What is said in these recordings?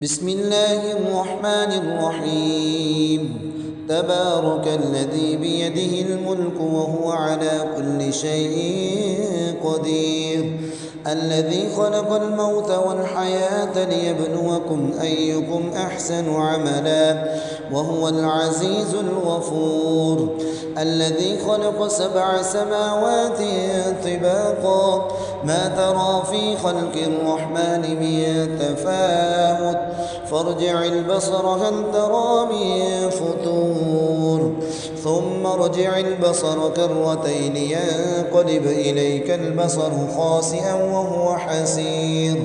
بسم الله الرحمن الرحيم. تبارك الذي بيده الملك وهو على كل شيء قدير، الذي خلق الموت والحياة ليبلوكم أيكم أحسن عملا وهو العزيز الغفور، الذي خلق 7 سماوات طباقا ما ترى في خلق الرحمن من تفاوت فارجع البصر هل ترى من فطور ثم ارجع البصر كرتين ينقلب إليك البصر خاسئا وهو حسير.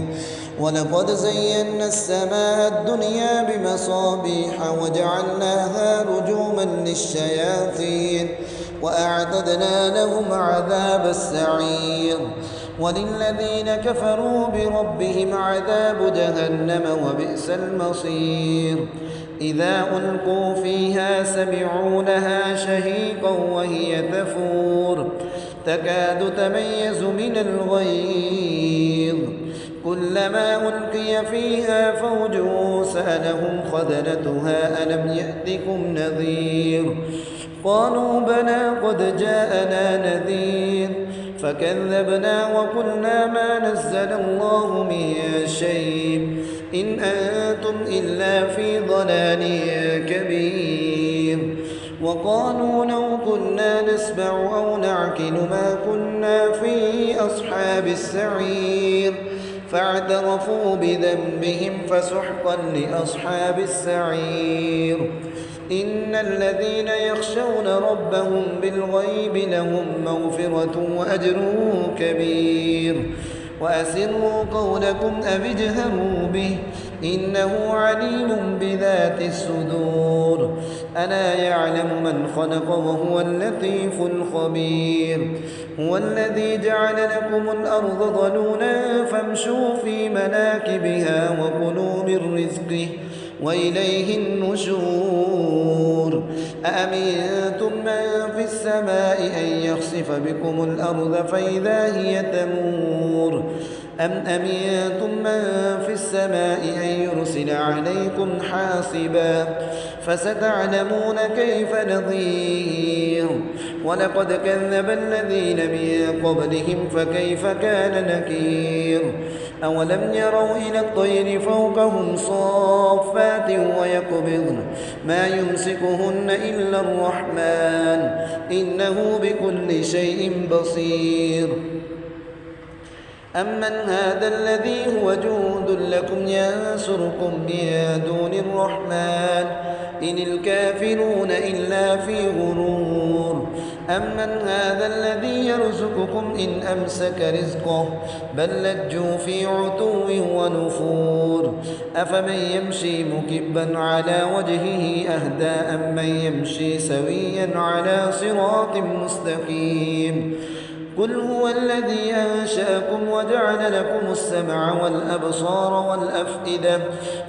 ولقد زينا السماء الدنيا بمصابيح وجعلناها رجوما للشياطين وأعتدنا لهم عذاب السعير. وللذين كفروا بربهم عذاب جهنم وبئس المصير. إذا ألقوا فيها سمعوا لها شهيقا وهي تفور تكاد تميز من الغيظ، كلما ألقي فيها فوج سألهم خزنتها ألم يأتكم نذير؟ قالوا بلى قد جاءنا نذير فكذبنا وقلنا ما نزل الله من شيء إن أنتم إلا في ضلال كبير. وقالوا لو كنا نسمع أو نعقل ما كنا في أصحاب السعير فاعترفوا بذنبهم فسحقا لأصحاب السعير. إن الذين يخشون ربهم بالغيب لهم مغفرة وأجر كبير. وأسروا قولكم أو اجهروا به إنه عليم بذات الصدور. ألا يعلم من خلق وهو اللطيف الخبير. هو الذي جعل لكم الأرض ظلولا فامشوا في مناكبها وكلوا من رزقه وإليه النشور. أأمنتم من في السماء أن يخسف بكم الأرض فإذا هي تمور أم أمنتم من في السماء أن يرسل عليكم حاصبا فستعلمون كيف نظير. ولقد كذب الذين من قبلهم فكيف كان نكير. أولم يروا إلى الطير فوقهم صافات ويقبضن ما يمسكهن إلا الرحمن إنه بكل شيء بصير. أمن هذا الذي هو جند لكم ينصركم من دون الرحمن إن الكافرون إلا في غرور. أمن هذا الذي يرزقكم إن أمسك رزقه بل لجوا في عتو ونفور. أفمن يمشي مكبا على وجهه أهدى أمن يمشي سويا على صراط مستقيم. قل هو الذي أنشأكم وجعل لكم السمع والأبصار والأفئدة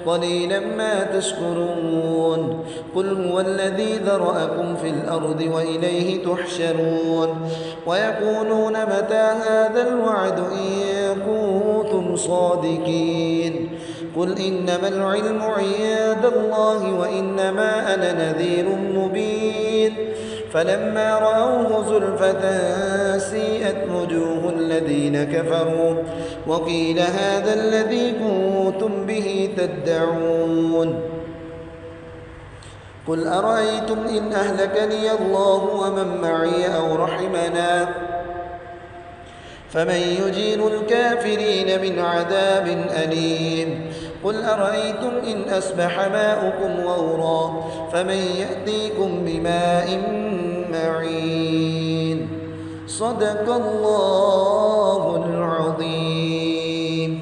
قليلا ما تشكرون. قل هو الذي ذرأكم في الأرض وإليه تحشرون. ويقولون متى هذا الوعد إن كنتم صادقين. قل إنما العلم عند الله وإنما أنا نذير مبين. فلما رأوه زلفة سيئت وجوه الذين كفروا وقيل هذا الذي كنتم به تدعون. قل أرأيتم إن أهلكني الله ومن معي أو رحمنا فمن يجير الكافرين من عذاب أليم. قل أرأيتم إن أصبح ماؤكم غورا فمن يأتيكم بماء معين. صدق الله العظيم.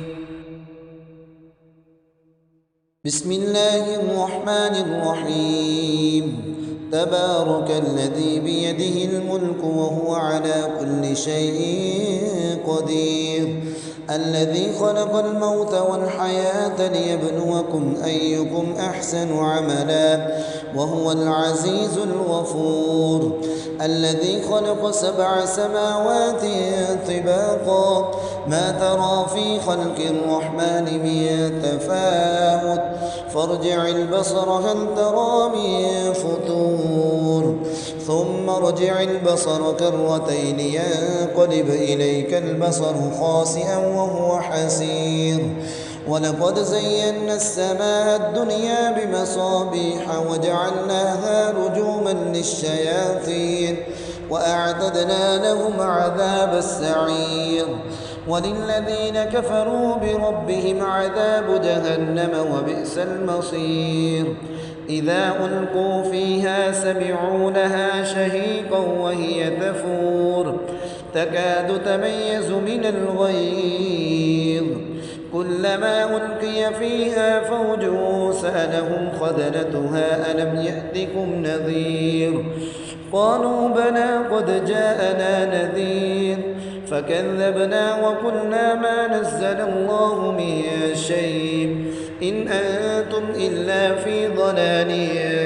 بسم الله الرحمن الرحيم. تبارك الذي بيده الملك وهو على كل شيء قدير، الذي خلق الموت والحياة ليبلوكم أيكم أحسن عملا وهو العزيز الغفور الذي خلق 7 سماوات طباقا ما ترى في خلق الرحمن من تفاوت فارجع البصر هل ترى من فطور ثم ارجع البصر كرتين ينقلب إليك البصر خاسئا وهو حسير ولقد زينا السماء الدنيا بمصابيح وجعلناها رجوما للشياطين وأعتدنا لهم عذاب السعير وللذين كفروا بربهم عذاب جهنم وبئس المصير إذا ألقوا فيها سمعوا لها شهيقا وهي تفور تكاد تميز من الغيظ كلما ألقي فيها فوج سألهم خزنتها ألم يأتكم نذير قالوا بلى قد جاءنا نذير فكذبنا وقلنا ما نزل الله من شيء إن أنتم إلا في ضلال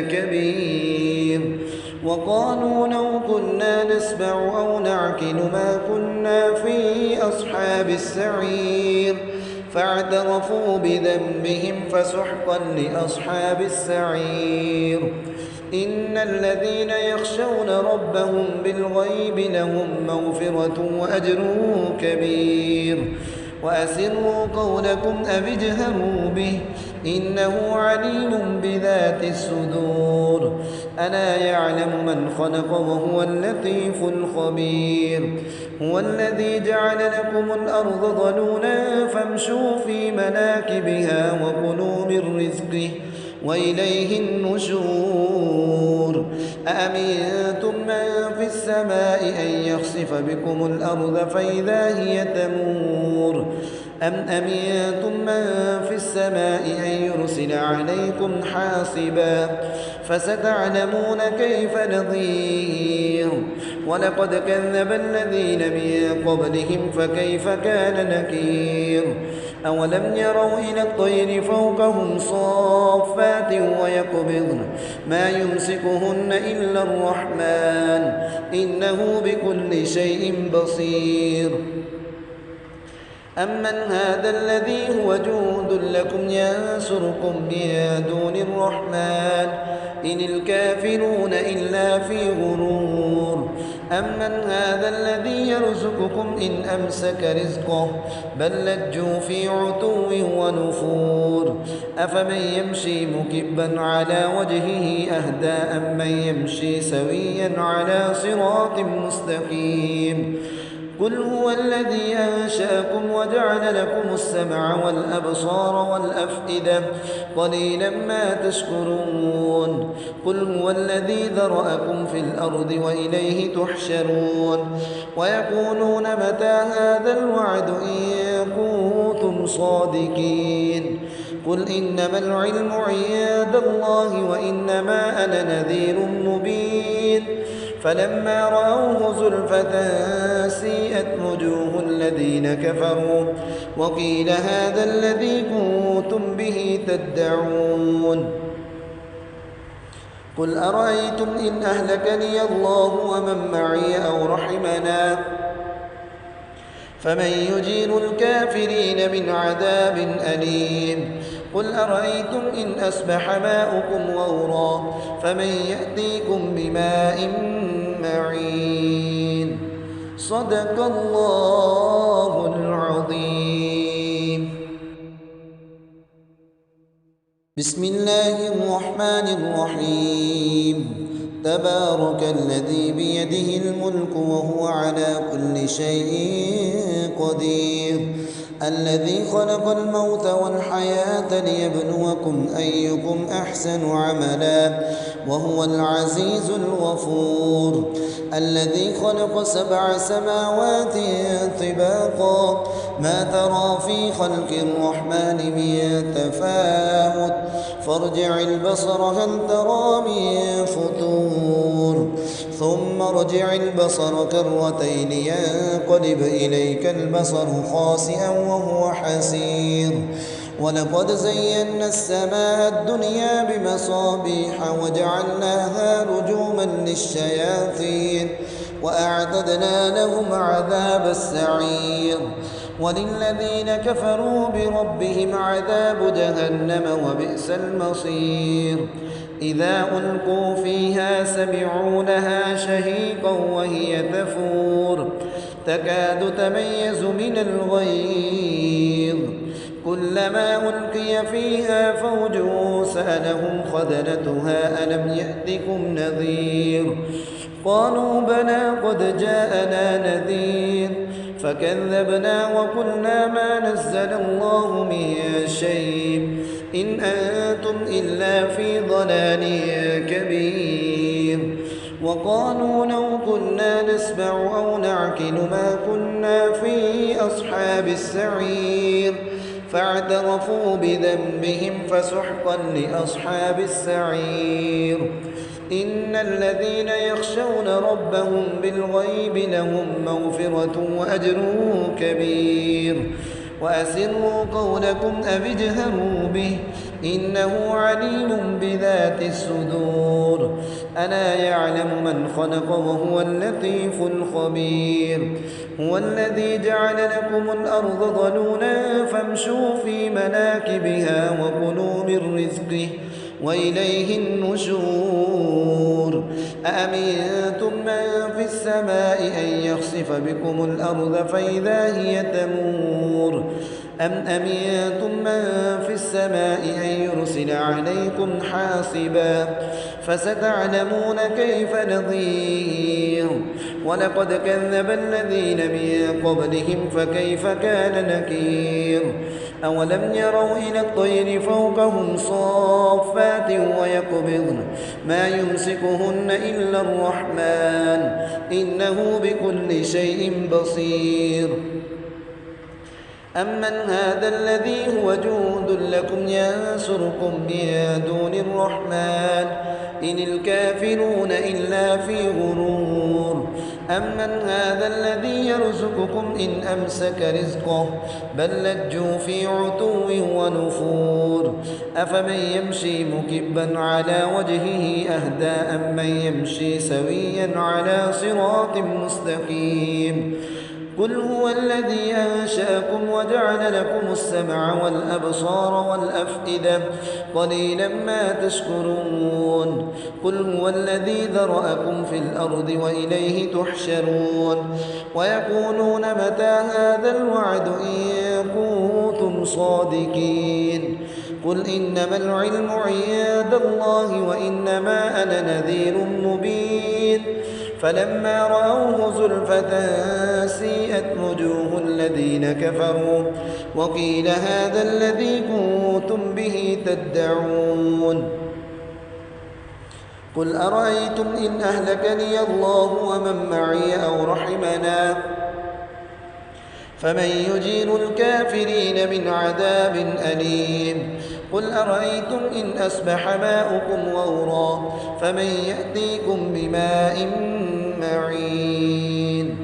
كبير وقالوا لو كنا نسمع أو نعقل ما كنا في أصحاب السعير فاعترفوا بذنبهم فسحقا لأصحاب السعير إن الذين يخشون ربهم بالغيب لهم مغفرة وأجر كبير وأسروا قولكم أو اجهروا به إنه عليم بذات الصدور ألا يعلم من خلق وهو اللطيف الخبير هو الذي جعل لكم الأرض ذلولا فامشوا في مناكبها وكلوا من رزقه وإليه النشور أأمنتم من في السماء أن يخسف بكم الأرض فإذا هي تمور أم أمنتم من في السماء أن يرسل عليكم حاصبا فستعلمون كيف نظير ولقد كذب الذين من قبلهم فكيف كان نكير أولم يروا إلى الطير فوقهم صافات ويقبضن ما يمسكهن إلا الرحمن إنه بكل شيء بصير أمن هذا الذي هو جند لكم ينصركم من دون الرحمن إن الكافرون إلا في غرور أمن هذا الذي يرزقكم إن أمسك رزقه بل لجوا في عتو ونفور أفمن يمشي مكبا على وجهه أهدى أمن يمشي سويا على صراط مستقيم قل هو الذي أنشأكم وجعل لكم السمع والأبصار والأفئدة قليلا ما تشكرون قل هو الذي ذرأكم في الأرض وإليه تحشرون ويقولون متى هذا الوعد إن كنتم صادقين قل إنما العلم عند الله وإنما أنا نذير مبين فلما رأوه زلفة سيئت وجوه الذين كفروا وقيل هذا الذي كنتم به تدعون قل أرأيتم إن أهلكني الله ومن معي أو رحمنا فمن يجير الكافرين من عذاب أليم قل أرأيتم إن أصبح ماؤكم غورا فمن يأتيكم بماء معين صدق الله العظيم بسم الله الرحمن الرحيم تبارك الذي بيده الملك وهو على كل شيء قدير الذي خلق الموت والحياة ليبلوكم أيكم أحسن عملا وهو العزيز الغفور الذي خلق 7 سماوات طباقا ما ترى في خلق الرحمن من فارجع البصر هل ترى من فطور ثم ارجع البصر كرتين ينقلب إليك البصر خاسئا وهو حسير ولقد زينا السماء الدنيا بمصابيح وجعلناها رجوما للشياطين وأعتدنا لهم عذاب السعير وللذين كفروا بربهم عذاب جهنم وبئس المصير إذا ألقوا فيها سمعوا لها شهيقا وهي تفور تكاد تميز من الغيظ كلما ألقي فيها فوج سألهم خزنتها ألم يأتكم نذير قالوا بلى قد جاءنا نذير فكذبنا وقلنا ما نزل الله من شيء إن أنتم إلا في ضلال كبير وقالوا لو كنا نسمع أو نعقل ما كنا في أصحاب السعير فاعترفوا بذنبهم فسحقا لأصحاب السعير إن الذين يخشون ربهم بالغيب لهم مغفرة وأجر كبير وأسروا قولكم أو اجهروا به إنه عليم بذات الصدور ألا يعلم من خلق وهو اللطيف الخبير هو الذي جعل لكم الأرض ظلولا فامشوا في مناكبها وكلوا من رزقه وإليه النشور أأمنتم من في السماء أن يخسف بكم الأرض فإذا هي تمور أم أمنتم من في السماء أن يرسل عليكم حاصبا فستعلمون كيف نظير ولقد كذب الذين من قبلهم فكيف كان نكير أولم يروا إلى الطير فوقهم صافات ويقبضن ما يمسكهن إلا الرحمن إنه بكل شيء بصير أمن هذا الذي هو جند لكم ينصركم من دون الرحمن إن الكافرون إلا في غرور أمن هذا الذي يرزقكم إن أمسك رزقه بل لجوا في عتو ونفور أفمن يمشي مكبا على وجهه أهدى أمن يمشي سويا على صراط مستقيم قل هو الذي أنشأكم وجعل لكم السمع والأبصار والأفئدة قليلا ما تشكرون قل هو الذي ذرأكم في الأرض وإليه تحشرون ويقولون متى هذا الوعد إن كنتم صادقين قل إنما العلم عند الله وإنما أنا نذير مبين فلما رأوه زلفة سيئت وجوه الذين كفروا وقيل هذا الذي كنتم به تدعون قل أرأيتم إن أهلكني الله ومن معي أو رحمنا فمن يجير الكافرين من عذاب أليم قل أرأيتم إن أصبح ماؤكم غورا فمن يأتيكم بماء معين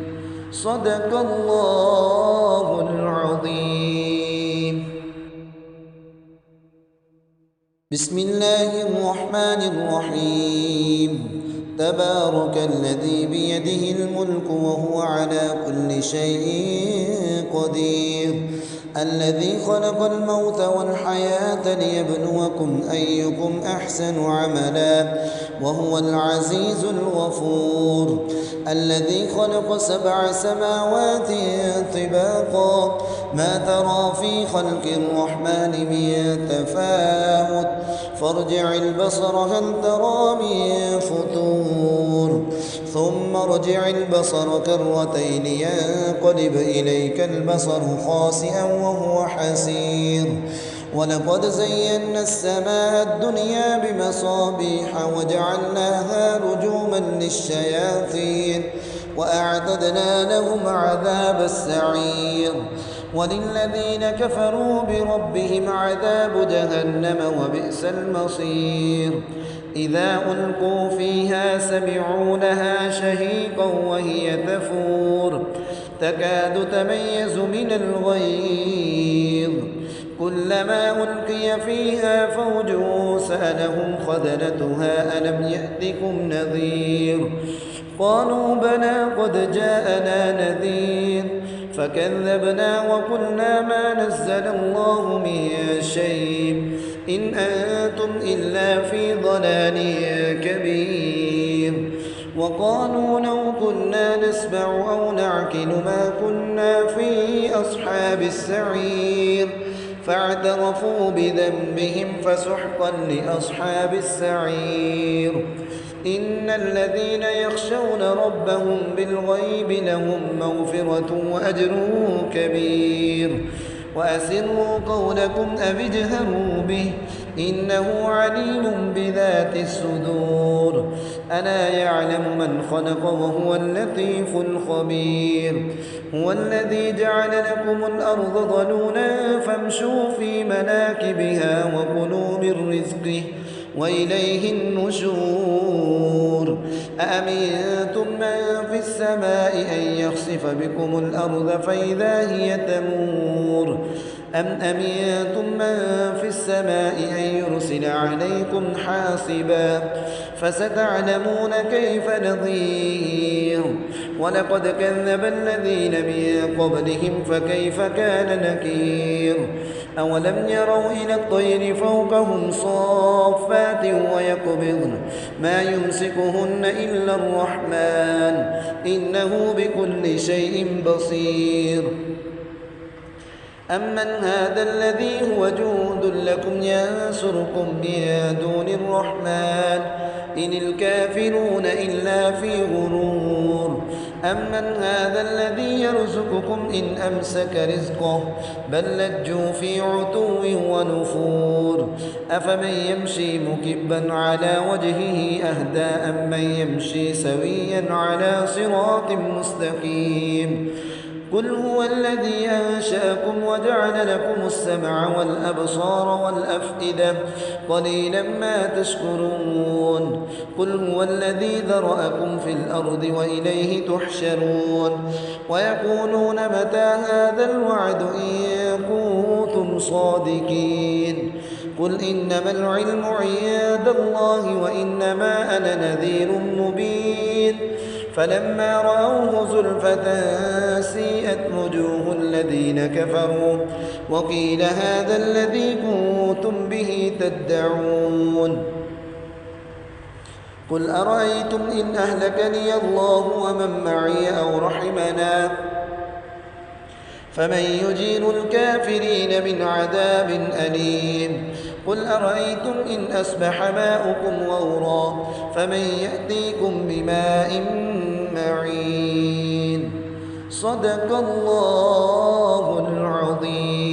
صدق الله العظيم بسم الله الرحمن الرحيم تبارك الذي بيده الملك وهو على كل شيء قدير الذي خلق الموت والحياة ليبلوكم أيكم أحسن عملا وهو العزيز الغفور الذي خلق 7 سماوات طباقا ما ترى في خلق الرحمن من تفاوت فارجع البصر هل ترى من فطور ثم ارجع البصر كرتين ينقلب إليك البصر خاسئا وهو حسير ولقد زينا السماء الدنيا بمصابيح وجعلناها رجوما للشياطين وأعتدنا لهم عذاب السعير وللذين كفروا بربهم عذاب جهنم وبئس المصير إذا ألقوا فيها سمعوا لها شهيقا وهي تفور تكاد تميز من الغيظ كلما ألقي فيها فوج سألهم خزنتها ألم يأتكم نذير قالوا بلى قد جاءنا نذير فكذبنا وقلنا ما نزل الله من شيء إن أنتم إلا في ضلال كبير وقالوا لو كنا نسمع أو نعقل ما كنا في أصحاب السعير فاعترفوا بذنبهم فسحقا لأصحاب السعير إن الذين يخشون ربهم بالغيب لهم مغفرة وأجر كبير وأسروا قولكم أو اجهروا به إنه عليم بذات الصدور ألا يعلم من خلق وهو اللطيف الخبير هو الذي جعل لكم الأرض ظلولا فامشوا في مناكبها وكلوا من رزقه وإليه النشور أأمنتم من في السماء أن يخسف بكم الأرض فإذا هي تمور أم أمنتم من في السماء أن يرسل عليكم حاصبا فستعلمون كيف نظير ولقد كذب الذين من قبلهم فكيف كان نكير أولم يروا إلى الطير فوقهم صافات ويقبضن ما يمسكهن إلا الرحمن إنه بكل شيء بصير أمن هذا الذي هو جند لكم ينصركم من دون الرحمن إن الكافرون إلا في غرور أمن هذا الذي يرزقكم إن أمسك رزقه بل لجوا في عتو ونفور أفمن يمشي مكبا على وجهه أهدى أمن يمشي سويا على صراط مستقيم قل هو الذي أنشأكم وجعل لكم السمع والأبصار والأفئدة قليلا ما تشكرون قل هو الذي ذرأكم في الأرض وإليه تحشرون ويقولون متى هذا الوعد إن كنتم صادقين قل إنما العلم عند الله وإنما أنا نذير مبين فلما رأوه زلفة سيئت وجوه الذين كفروا وقيل هذا الذي كنتم به تدعون قل أرأيتم إن أهلكني الله ومن معي أو رحمنا فمن يجير الكافرين من عذاب أليم قل أرأيتم إن أصبح ماؤكم غورا فمن يأتيكم بماء معين صدق الله العظيم.